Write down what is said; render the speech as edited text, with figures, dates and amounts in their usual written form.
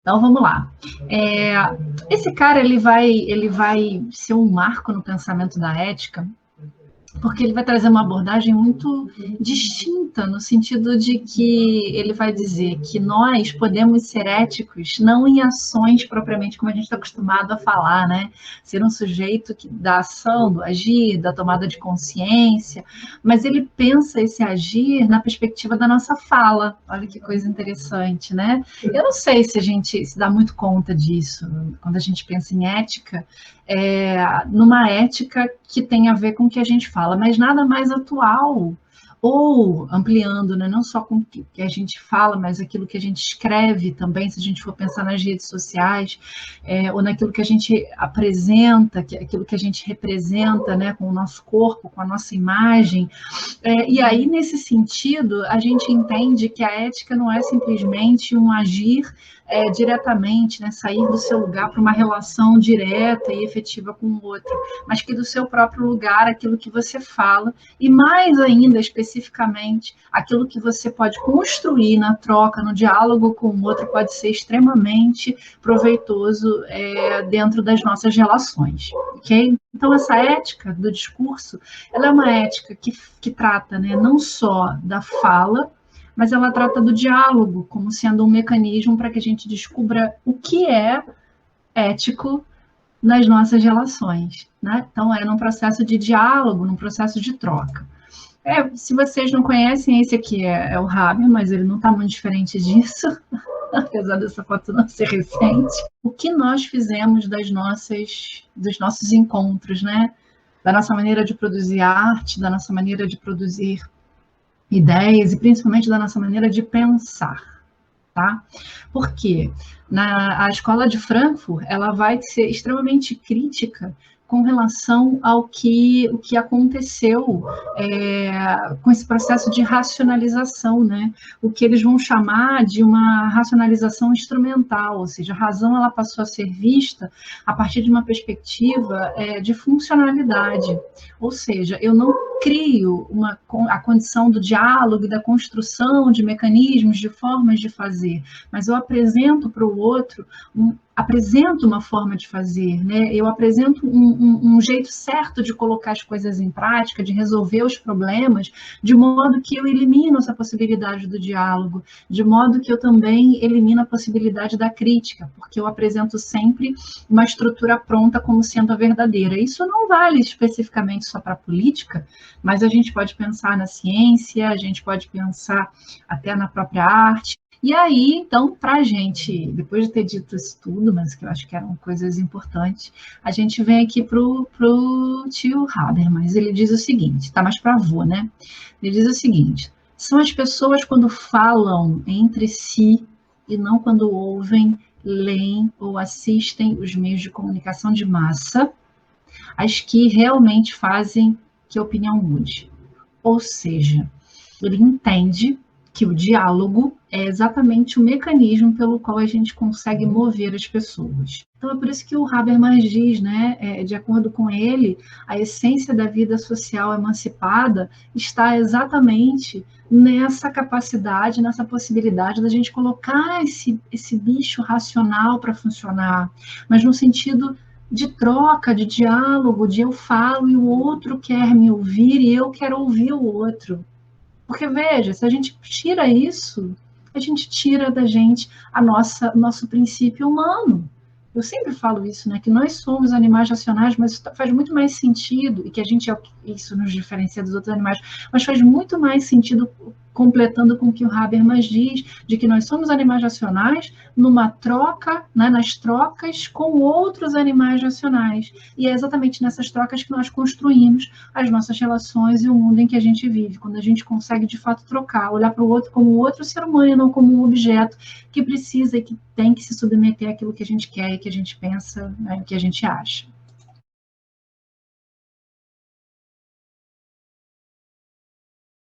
Então vamos lá. É, esse cara ele vai ser um marco no pensamento da ética, porque ele vai trazer uma abordagem muito distinta, no sentido de que ele vai dizer que nós podemos ser éticos não em ações propriamente como a gente está acostumado a falar, né? Ser um sujeito da ação, do agir, da tomada de consciência, mas ele pensa esse agir na perspectiva da nossa fala. Olha que coisa interessante, né? Eu não sei se a gente se dá muito conta disso quando a gente pensa em ética, numa ética que tem a ver com o que a gente fala, mas nada mais atual. Ou ampliando, né, não só com o que a gente fala, mas aquilo que a gente escreve também, se a gente for pensar nas redes sociais, ou naquilo que a gente apresenta, aquilo que a gente representa, né, com o nosso corpo, com a nossa imagem. E aí, nesse sentido, a gente entende que a ética não é simplesmente um agir diretamente, né, sair do seu lugar para uma relação direta e efetiva com o outro, mas que do seu próprio lugar, aquilo que você fala, e mais ainda, especificamente, aquilo que você pode construir na troca, no diálogo com o outro, pode ser extremamente proveitoso dentro das nossas relações, ok? Então, essa ética do discurso, ela é uma ética que trata, né, não só da fala, mas ela trata do diálogo como sendo um mecanismo para que a gente descubra o que é ético nas nossas relações, né? Então, é num processo de diálogo, num processo de troca. Se vocês não conhecem, esse aqui é o Haber, mas ele não está muito diferente disso, apesar dessa foto não ser recente. O que nós fizemos dos nossos encontros, né? Da nossa maneira de produzir arte, da nossa maneira de produzir ideias e principalmente da nossa maneira de pensar, tá? Porque a escola de Frankfurt, ela vai ser extremamente crítica com relação ao que aconteceu com esse processo de racionalização, né? O que eles vão chamar de uma racionalização instrumental, ou seja, a razão ela passou a ser vista a partir de uma perspectiva de funcionalidade, ou seja, eu não crio a condição do diálogo e da construção de mecanismos, de formas de fazer, mas eu apresento para o outro apresento uma forma de fazer, né? Eu apresento um jeito certo de colocar as coisas em prática, de resolver os problemas, de modo que eu elimino essa possibilidade do diálogo, de modo que eu também elimino a possibilidade da crítica, porque eu apresento sempre uma estrutura pronta como sendo a verdadeira. Isso não vale especificamente só para a política, mas a gente pode pensar na ciência, a gente pode pensar até na própria arte. E aí, então, para a gente, depois de ter dito isso tudo, mas que eu acho que eram coisas importantes, a gente vem aqui para o tio Habermas. Ele diz o seguinte, tá mais para avô, né? Ele diz o seguinte, são as pessoas quando falam entre si e não quando ouvem, leem ou assistem os meios de comunicação de massa, as que realmente fazem que a opinião mude. Ou seja, ele entende que o diálogo é exatamente o mecanismo pelo qual a gente consegue mover as pessoas. Então, é por isso que o Habermas diz, né, de acordo com ele, a essência da vida social emancipada está exatamente nessa capacidade, nessa possibilidade da gente colocar esse bicho racional para funcionar, mas no sentido de troca, de diálogo, de eu falo e o outro quer me ouvir e eu quero ouvir o outro. Porque, veja, se a gente tira isso, a gente tira da gente nosso princípio humano. Eu sempre falo isso, né? Que nós somos animais racionais, mas isso faz muito mais sentido, e que a gente isso nos diferencia dos outros animais, mas faz muito mais sentido completando com o que o Habermas diz, de que nós somos animais racionais numa troca, né, nas trocas com outros animais racionais. E é exatamente nessas trocas que nós construímos as nossas relações e o mundo em que a gente vive, quando a gente consegue, de fato, trocar, olhar para o outro como outro ser humano e não como um objeto que precisa e que tem que se submeter àquilo que a gente quer e que a gente pensa, né, que a gente acha.